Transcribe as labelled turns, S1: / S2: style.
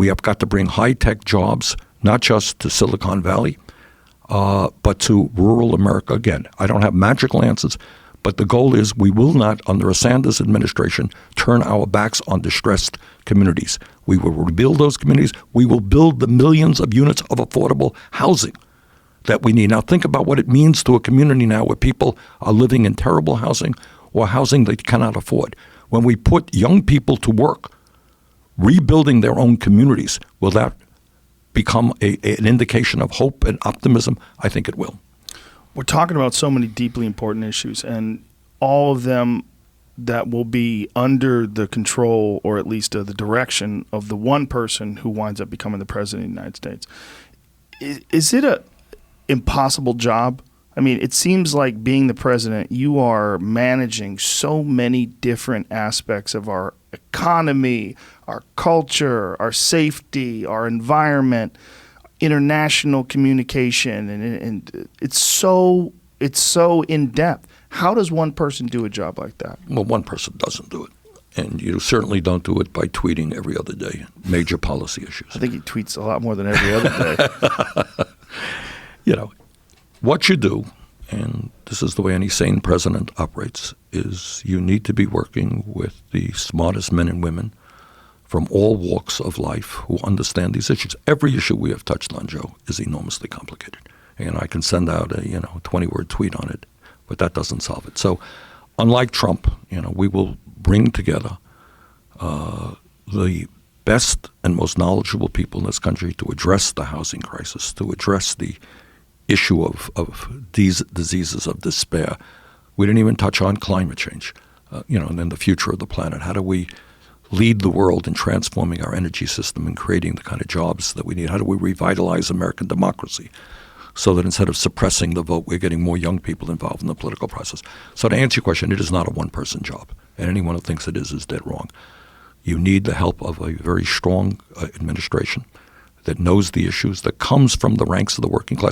S1: We have got to bring high-tech jobs, not just to Silicon Valley, but to rural America. Again, I don't have magical answers, but the goal is we will not, under a Sanders administration, turn our backs on distressed communities. We will rebuild those communities. We will build the millions of units of affordable housing that we need. Now think about what it means to a community now where people are living in terrible housing or housing they cannot afford. When we put young people to work rebuilding their own communities, will that become an indication of hope and optimism? I think it will.
S2: We're talking about so many deeply important issues, and all of them that will be under the control, or at least the direction, of the one person who winds up becoming the president of the United States. Is it a impossible job? I mean, it seems like being the president, you are managing so many different aspects of our economy, our culture, our safety, our environment, international communication, and it's so in depth. How does one person do a job like that?
S1: Well, one person doesn't do it. And you certainly don't do it by tweeting every other day major policy issues.
S2: I think he tweets a lot more than every other day.
S1: You know, what you do, and this is the way any sane president operates, is you need to be working with the smartest men and women from all walks of life who understand these issues. Every issue we have touched on, Joe, is enormously complicated. And I can send out a 20-word tweet on it, but that doesn't solve it. So unlike Trump, we will bring together the best and most knowledgeable people in this country to address the housing crisis, to address the issue of these diseases of despair. We didn't even touch on climate change, and then the future of the planet. How do we lead the world in transforming our energy system and creating the kind of jobs that we need? How do we revitalize American democracy so that instead of suppressing the vote, we're getting more young people involved in the political process? So to answer your question, it is not a one-person job, and anyone who thinks it is dead wrong. You need the help of a very strong administration that knows the issues, that comes from the ranks of the working class.